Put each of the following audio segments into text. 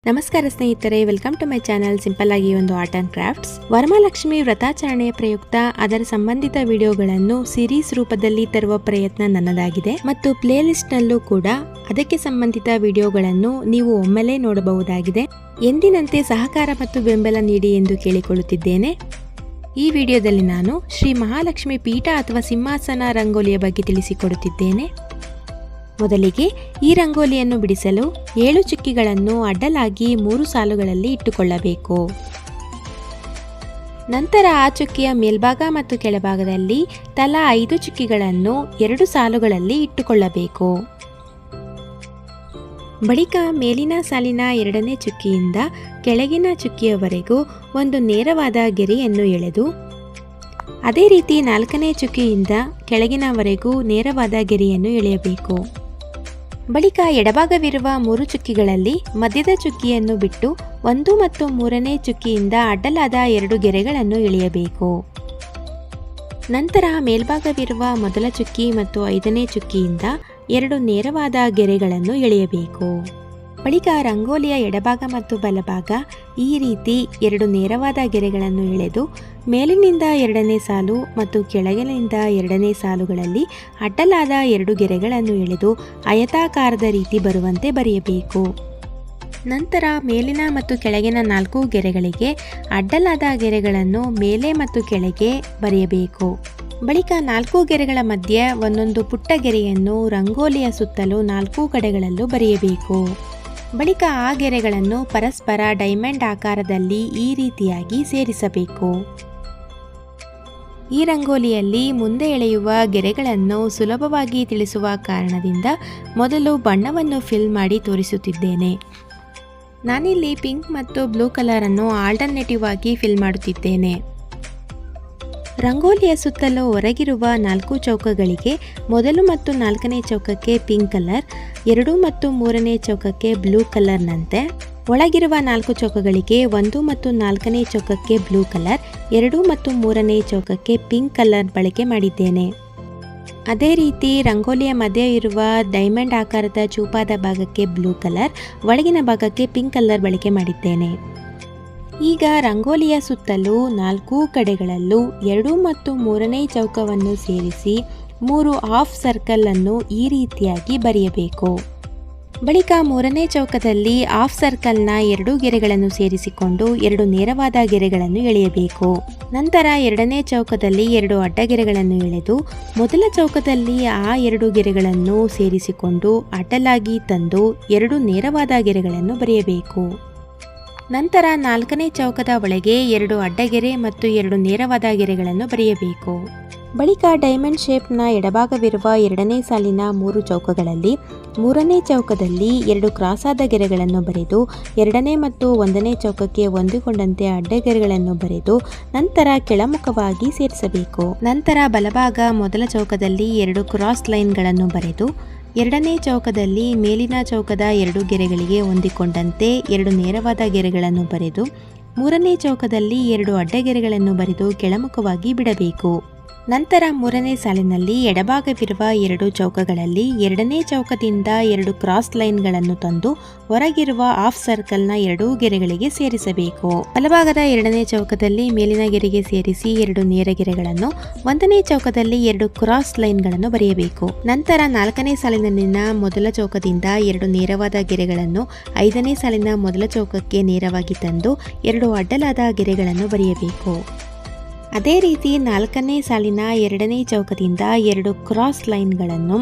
ನಮಸ್ಕಾರ ಸ್ನೇಹಿತರೆ, welcome to my channel simple ಆಗಿ ಒಂದು ಆರ್ಟ್ ಅಂಡ್ ಕ್ರಾಫ್ಟ್ಸ್. ವರಮಹಾಲಕ್ಷ್ಮಿ ವ್ರತಾಚರಣೆಯ ಪ್ರಯುಕ್ತ ಅದರ ಸಂಬಂಧಿತ ವಿಡಿಯೋಗಳನ್ನು ಸಿರೀಸ್ ರೂಪದಲ್ಲಿ ತರುವ ಪ್ರಯತ್ನ ನನ್ನದಾಗಿದೆ ಮತ್ತು ಪ್ಲೇ ಲಿಸ್ಟ್ ನಲ್ಲೂ ಕೂಡ ಅದಕ್ಕೆ ಸಂಬಂಧಿತ ವಿಡಿಯೋಗಳನ್ನು ನೀವು ಒಮ್ಮೆಲೇ ನೋಡಬಹುದಾಗಿದೆ. ಎಂದಿನಂತೆ ಸಹಕಾರ ಮತ್ತು ಬೆಂಬಲ ನೀಡಿ ಎಂದು ಕೇಳಿಕೊಳ್ಳುತ್ತಿದ್ದೇನೆ. ಈ ವಿಡಿಯೋದಲ್ಲಿ ನಾನು ಶ್ರೀ ಮಹಾಲಕ್ಷ್ಮಿ ಪೀಠ ಅಥವಾ ಸಿಂಹಾಸನ ರಂಗೋಲಿಯ ಬಗ್ಗೆ ತಿಳಿಸಿಕೊಡುತ್ತಿದ್ದೇನೆ. ಮೊದಲಿಗೆ ಈ ರಂಗೋಲಿಯನ್ನು ಬಿಡಿಸಲು 7 ಚುಕ್ಕಿಗಳನ್ನು ಅಡ್ಡಲಾಗಿ 3 ಸಾಲುಗಳಲ್ಲಿ ಇಟ್ಟುಕೊಳ್ಳಬೇಕು. ನಂತರ ಆ ಚುಕ್ಕಿಯ ಮೇಲ್ಭಾಗ ಮತ್ತು ಕೆಳಭಾಗದಲ್ಲಿ ತಲಾ 5 ಚುಕ್ಕಿಗಳನ್ನು 2 ಸಾಲುಗಳಲ್ಲಿ ಇಟ್ಟುಕೊಳ್ಳಬೇಕು. ಬಳಿಕ ಮೇಲಿನ ಸಾಲಿನ 2ನೇ ಚುಕ್ಕಿಯಿಂದ ಕೆಳಗಿನ ಚುಕ್ಕಿಯವರೆಗೂ ಒಂದು ನೇರವಾದ ಗೆರೆಯನ್ನು ಎಳೆದು, ಅದೇ ರೀತಿ 4ನೇ ಚುಕ್ಕಿಯಿಂದ ಕೆಳಗಿನವರೆಗೂ ನೇರವಾದ ಗೆರೆಯನ್ನು ಎಳೆಯಬೇಕು. ಬಳಿಕ ಎಡಭಾಗವಿರುವ 3 ಚುಕ್ಕಿಗಳಲ್ಲಿ ಮಧ್ಯದ ಚುಕ್ಕಿಯನ್ನು ಬಿಟ್ಟು 1 ಮತ್ತು 3ನೇ ಚುಕ್ಕಿಯಿಂದ ಅಡ್ಡಲಾದ 2 ಗೆರೆಗಳನ್ನು ಎಳೆಯಬೇಕು. ನಂತರ ಮೇಲ್ಭಾಗವಿರುವ ಮೊದಲ ಚುಕ್ಕಿ ಮತ್ತು 5ನೇ ಚುಕ್ಕಿಯಿಂದ 2 ನೇರವಾದ ಗೆರೆಗಳನ್ನು ಎಳೆಯಬೇಕು. ಬಳಿಕ ರಂಗೋಲಿಯ ಎಡಭಾಗ ಮತ್ತು ಬಲಭಾಗ ಈ ರೀತಿ 2 ನೇರವಾದ ಗೆರೆಗಳನ್ನು ಎಳೆದು ಮೇಲಿನಿಂದ 2ನೇ ಸಾಲು ಮತ್ತು ಕೆಳಗಿನಿಂದ 2ನೇ ಸಾಲುಗಳಲ್ಲಿ ಅಡ್ಡಲಾದ 2 ಗೆರೆಗಳನ್ನು ಎಳೆದು ಆಯತಾಕಾರದ ರೀತಿ ಬರುವಂತೆ ಬರೆಯಬೇಕು. ನಂತರ ಮೇಲಿನ ಮತ್ತು ಕೆಳಗಿನ 4 ಗೆರೆಗಳಿಗೆ ಅಡ್ಡಲಾದ ಗೆರೆಗಳನ್ನು ಮೇಲೆ ಮತ್ತು ಕೆಳಗೆ ಬರೆಯಬೇಕು. ಬಳಿಕ 4 ಗೆರೆಗಳ ಮಧ್ಯೆ ಒಂದೊಂದು ಪುಟ್ಟ ಗೆರೆಯನ್ನು ರಂಗೋಲಿಯ ಸುತ್ತಲೂ 4 ಕಡೆಗಳಲ್ಲೂ ಬರೆಯಬೇಕು. ಬಳಿಕ ಆ ಗೆರೆಗಳನ್ನು ಪರಸ್ಪರ ಡೈಮಂಡ್ ಆಕಾರದಲ್ಲಿ ಈ ರೀತಿಯಾಗಿ ಸೇರಿಸಬೇಕು. ಈ ರಂಗೋಲಿಯಲ್ಲಿ ಮುಂದೆ ಎಳೆಯುವ ಗೆರೆಗಳನ್ನು ಸುಲಭವಾಗಿ ತಿಳಿಸುವ ಕಾರಣದಿಂದ ಮೊದಲು ಬಣ್ಣವನ್ನು ಫಿಲ್ ಮಾಡಿ ತೋರಿಸುತ್ತಿದ್ದೇನೆ. ನಾನಿಲ್ಲಿ ಪಿಂಕ್ ಮತ್ತು ಬ್ಲೂ ಕಲರ್ ಅನ್ನು ಆಲ್ಟರ್ನೇಟಿವ್ ಆಗಿ ಫಿಲ್ ಮಾಡುತ್ತಿದ್ದೇನೆ. ರಂಗೋಲಿಯ ಸುತ್ತಲೂ ಹೊರಗಿರುವ 4 ಚೌಕಗಳಿಗೆ ಮೊದಲು ಮತ್ತು 4ನೇ ಚೌಕಕ್ಕೆ ಪಿಂಕ್ ಕಲರ್, 2 ಮತ್ತು 3ನೇ ಚೌಕಕ್ಕೆ ಬ್ಲೂ ಕಲರ್ನಂತೆ ಒಳಗಿರುವ 4 ಚೌಕಗಳಿಗೆ 1 ಮತ್ತು 4ನೇ ಚೌಕಕ್ಕೆ ಬ್ಲೂ ಕಲರ್, 2 ಮತ್ತು 3ನೇ ಚೌಕಕ್ಕೆ ಪಿಂಕ್ ಕಲರ್ ಬಳಕೆ ಮಾಡಿದ್ದೇನೆ. ಅದೇ ರೀತಿ ರಂಗೋಲಿಯ ಮಧ್ಯೆ ಇರುವ ಡೈಮಂಡ್ ಆಕಾರದ ಚೂಪಾದ ಭಾಗಕ್ಕೆ ಬ್ಲೂ ಕಲರ್, ಒಳಗಿನ ಭಾಗಕ್ಕೆ ಪಿಂಕ್ ಕಲರ್ ಬಳಕೆ ಮಾಡಿದ್ದೇನೆ. ಈಗ ರಂಗೋಲಿಯ ಸುತ್ತಲೂ 4 ಕಡೆಗಳಲ್ಲೂ 2 ಮತ್ತು 3ನೇ ಚೌಕವನ್ನು ಸೇರಿಸಿ 3 ಹಾಫ್ ಸರ್ಕಲ್ ಅನ್ನು ಈ ರೀತಿಯಾಗಿ ಬರೆಯಬೇಕು. ಬಳಿಕ 3ನೇ ಚೌಕದಲ್ಲಿ ಹಾಫ್ ಸರ್ಕಲ್ನ 2 ಗೆರೆಗಳನ್ನು ಸೇರಿಸಿಕೊಂಡು 2 ನೇರವಾದ ಗೆರೆಗಳನ್ನು ಎಳೆಯಬೇಕು. ನಂತರ 2ನೇ ಚೌಕದಲ್ಲಿ 2 ಅಡ್ಡಗೆರೆಗಳನ್ನು ಎಳೆದು ಮೊದಲ ಚೌಕದಲ್ಲಿ ಆ 2 ಗೆರೆಗಳನ್ನು ಸೇರಿಸಿಕೊಂಡು ಅಡ್ಡಲಾಗಿ ತಂದು 2 ನೇರವಾದ ಗೆರೆಗಳನ್ನು ಬರೆಯಬೇಕು. ನಂತರ 4ನೇ ಚೌಕದ ಒಳಗೆ 2 ಅಡ್ಡಗೆರೆ ಮತ್ತು 2 ನೇರವಾದ ಗೆರೆಗಳನ್ನು ಬರೆಯಬೇಕು. ಬಳಿಕ ಡೈಮಂಡ್ ಶೇಪ್ನ ಎಡಭಾಗವಿರುವ 2ನೇ ಸಾಲಿನ 3 ಚೌಕಗಳಲ್ಲಿ 3ನೇ ಚೌಕದಲ್ಲಿ 2 ಕ್ರಾಸ್ ಆದ ಗೆರೆಗಳನ್ನು ಬರೆದು 2ನೇ ಮತ್ತು 1ನೇ ಚೌಕಕ್ಕೆ ಹೊಂದಿಕೊಂಡಂತೆ ಅಡ್ಡಗೆರೆಗಳನ್ನು ಬರೆದು ನಂತರ ಕೆಳಮುಖವಾಗಿ ಸೇರಿಸಬೇಕು. ನಂತರ ಬಲಭಾಗ ಮೊದಲ ಚೌಕದಲ್ಲಿ 2 ಕ್ರಾಸ್ ಲೈನ್ಗಳನ್ನು ಬರೆದು 2ನೇ ಚೌಕದಲ್ಲಿ ಮೇಲಿನ ಚೌಕದ 2 ಗೆರೆಗಳಿಗೆ ಹೊಂದಿಕೊಂಡಂತೆ 2 ನೇರವಾದ ಗೆರೆಗಳನ್ನು ಬರೆದು 3ನೇ ಚೌಕದಲ್ಲಿ 2 ಅಡ್ಡಗೆರೆಗಳನ್ನು ಬರೆದು ಕೆಳಮುಖವಾಗಿ ಬಿಡಬೇಕು. ನಂತರ 3ನೇ ಸಾಲಿನಲ್ಲಿ ಎಡಭಾಗವಿರುವ 2 ಚೌಕಗಳಲ್ಲಿ 2ನೇ ಚೌಕದಿಂದ 2 ಕ್ರಾಸ್ ಲೈನ್ಗಳನ್ನು ತಂದು ಹೊರಗಿರುವ ಹಾಫ್ ಸರ್ಕಲ್ನ 2 ಗೆರೆಗಳಿಗೆ ಸೇರಿಸಬೇಕು. ಬಲಭಾಗದ 2ನೇ ಚೌಕದಲ್ಲಿ ಮೇಲಿನ ಗೆರೆಗೆ ಸೇರಿಸಿ 2 ನೇರ ಗೆರೆಗಳನ್ನು, 1ನೇ ಚೌಕದಲ್ಲಿ 2 ಕ್ರಾಸ್ ಲೈನ್ಗಳನ್ನು ಬರೆಯಬೇಕು. ನಂತರ 4ನೇ ಸಾಲಿನಲ್ಲಿನ ಮೊದಲ ಚೌಕದಿಂದ 2 ನೇರವಾದ ಗೆರೆಗಳನ್ನು 5ನೇ ಸಾಲಿನ ಮೊದಲ ಚೌಕಕ್ಕೆ ನೇರವಾಗಿ ತಂದು 2 ಅಡ್ಡಲಾದ ಗೆರೆಗಳನ್ನು ಬರೆಯಬೇಕು. ಅದೇ ರೀತಿ 4ನೇ ಸಾಲಿನ 2ನೇ ಚೌಕದಿಂದ 2 ಕ್ರಾಸ್ ಲೈನ್ಗಳನ್ನು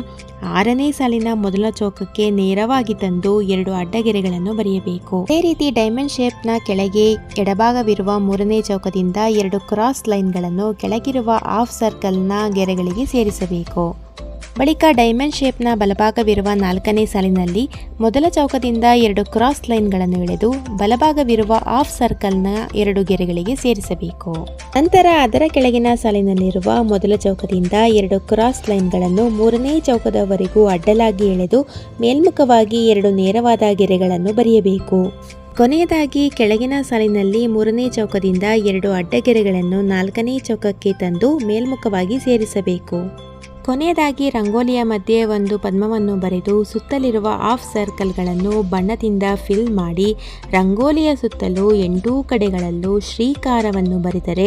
6ನೇ ಸಾಲಿನ ಮೊದಲ ಚೌಕಕ್ಕೆ ನೇರವಾಗಿ ತಂದು 2 ಅಡ್ಡಗೆರೆಗಳನ್ನು ಬರೆಯಬೇಕು. ಅದೇ ರೀತಿ ಡೈಮಂಡ್ ಶೇಪ್ನ ಕೆಳಗೆ ಎಡಭಾಗವಿರುವ 3ನೇ ಚೌಕದಿಂದ 2 ಕ್ರಾಸ್ ಲೈನ್ಗಳನ್ನು ಕೆಳಗಿರುವ ಹಾಫ್ ಸರ್ಕಲ್ನ ಗೆರೆಗಳಿಗೆ ಸೇರಿಸಬೇಕು. ಬಳಿಕ ಡೈಮಂಡ್ ಶೇಪ್ನ ಬಲಭಾಗವಿರುವ 4ನೇ ಸಾಲಿನಲ್ಲಿ ಮೊದಲ ಚೌಕದಿಂದ 2 ಕ್ರಾಸ್ ಲೈನ್ಗಳನ್ನು ಎಳೆದು ಬಲಭಾಗವಿರುವ ಹಾಫ್ ಸರ್ಕಲ್ನ 2 ಗೆರೆಗಳಿಗೆ ಸೇರಿಸಬೇಕು. ನಂತರ ಅದರ ಕೆಳಗಿನ ಸಾಲಿನಲ್ಲಿರುವ ಮೊದಲ ಚೌಕದಿಂದ 2 ಕ್ರಾಸ್ ಲೈನ್ಗಳನ್ನು 3ನೇ ಚೌಕದವರೆಗೂ ಅಡ್ಡಲಾಗಿ ಎಳೆದು ಮೇಲ್ಮುಖವಾಗಿ 2 ನೇರವಾದ ಗೆರೆಗಳನ್ನು ಬರೆಯಬೇಕು. ಕೊನೆಯದಾಗಿ ಕೆಳಗಿನ ಸಾಲಿನಲ್ಲಿ 3ನೇ ಚೌಕದಿಂದ 2 ಅಡ್ಡಗೆರೆಗಳನ್ನು 4ನೇ ಚೌಕಕ್ಕೆ ತಂದು ಮೇಲ್ಮುಖವಾಗಿ ಸೇರಿಸಬೇಕು. ಕೊನೆಯದಾಗಿ ರಂಗೋಲಿಯ ಮಧ್ಯೆ ಒಂದು ಪದ್ಮವನ್ನು ಬರೆದು ಸುತ್ತಲಿರುವ ಹಾಫ್ ಸರ್ಕಲ್ಗಳನ್ನು ಬಣ್ಣದಿಂದ ಫಿಲ್ ಮಾಡಿ ರಂಗೋಲಿಯ ಸುತ್ತಲೂ 8 ಕಡೆಗಳಲ್ಲೂ ಶ್ರೀಕಾರವನ್ನು ಬರೆದರೆ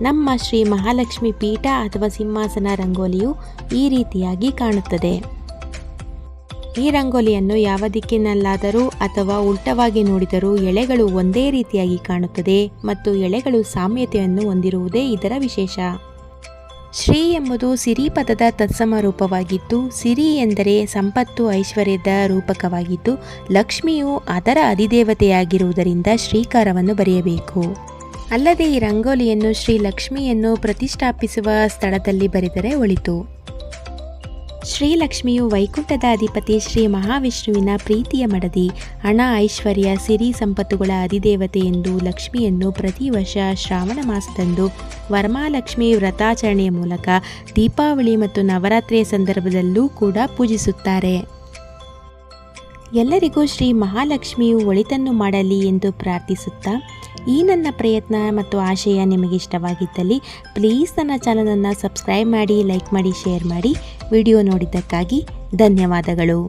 ನಮ್ಮ ಶ್ರೀ ಮಹಾಲಕ್ಷ್ಮಿ ಪೀಠ ಅಥವಾ ಸಿಂಹಾಸನ ರಂಗೋಲಿಯು ಈ ರೀತಿಯಾಗಿ ಕಾಣುತ್ತದೆ. ಈ ರಂಗೋಲಿಯನ್ನು ಯಾವ ದಿಕ್ಕಿನಲ್ಲಾದರೂ ಅಥವಾ ಉಲ್ಟವಾಗಿ ನೋಡಿದರೂ ಎಳೆಗಳು ಒಂದೇ ರೀತಿಯಾಗಿ ಕಾಣುತ್ತದೆ ಮತ್ತು ಎಳೆಗಳು ಸಾಮ್ಯತೆಯನ್ನು ಹೊಂದಿರುವುದೇ ಇದರ ವಿಶೇಷ. ಶ್ರೀ ಎಂಬುದು ಸಿರಿ ಪದದ ತತ್ಸಮ ರೂಪವಾಗಿದ್ದು, ಸಿರಿ ಎಂದರೆ ಸಂಪತ್ತು ಐಶ್ವರ್ಯದ ರೂಪಕವಾಗಿದ್ದು, ಲಕ್ಷ್ಮಿಯು ಅದರ ಅಧಿದೇವತೆಯಾಗಿರುವುದರಿಂದ ಶ್ರೀಕಾರವನ್ನು ಬರೆಯಬೇಕು. ಅಲ್ಲದೆ ಈ ರಂಗೋಲಿಯನ್ನು ಶ್ರೀ ಲಕ್ಷ್ಮಿಯನ್ನು ಪ್ರತಿಷ್ಠಾಪಿಸುವ ಸ್ಥಳದಲ್ಲಿ ಬರೆದರೆ ಒಳಿತು. ಶ್ರೀಲಕ್ಷ್ಮಿಯು ವೈಕುಂಠದ ಅಧಿಪತಿ ಶ್ರೀ ಮಹಾವಿಷ್ಣುವಿನ ಪ್ರೀತಿಯ ಮಡದಿ, ಹಣ ಐಶ್ವರ್ಯ ಸಿರಿ ಸಂಪತ್ತುಗಳ ಅಧಿದೇವತೆ ಎಂದು ಲಕ್ಷ್ಮಿಯನ್ನು ಪ್ರತಿ ವರ್ಷ ಶ್ರಾವಣ ಮಾಸದಂದು ವರಮಹಾಲಕ್ಷ್ಮಿ ವ್ರತಾಚರಣೆಯ ಮೂಲಕ ದೀಪಾವಳಿ ಮತ್ತು ನವರಾತ್ರಿಯ ಸಂದರ್ಭದಲ್ಲೂ ಕೂಡ ಪೂಜಿಸುತ್ತಾರೆ. ಎಲ್ಲರಿಗೂ ಶ್ರೀ ಮಹಾಲಕ್ಷ್ಮಿಯು ಒಳಿತನ್ನು ಮಾಡಲಿ ಎಂದು ಪ್ರಾರ್ಥಿಸುತ್ತಾ, ಈ ನನ್ನ ಪ್ರಯತ್ನ ಮತ್ತು ಆಶಯ ನಿಮಗೆ ಇಷ್ಟವಾಗಿದ್ದಲ್ಲಿ ಪ್ಲೀಸ್ ನನ್ನ ಚಾನಲನ್ನು ಸಬ್ಸ್ಕ್ರೈಬ್ ಮಾಡಿ, ಲೈಕ್ ಮಾಡಿ, ಶೇರ್ ಮಾಡಿ. ವಿಡಿಯೋ ನೋಡಿದ್ದಕ್ಕಾಗಿ ಧನ್ಯವಾದಗಳು.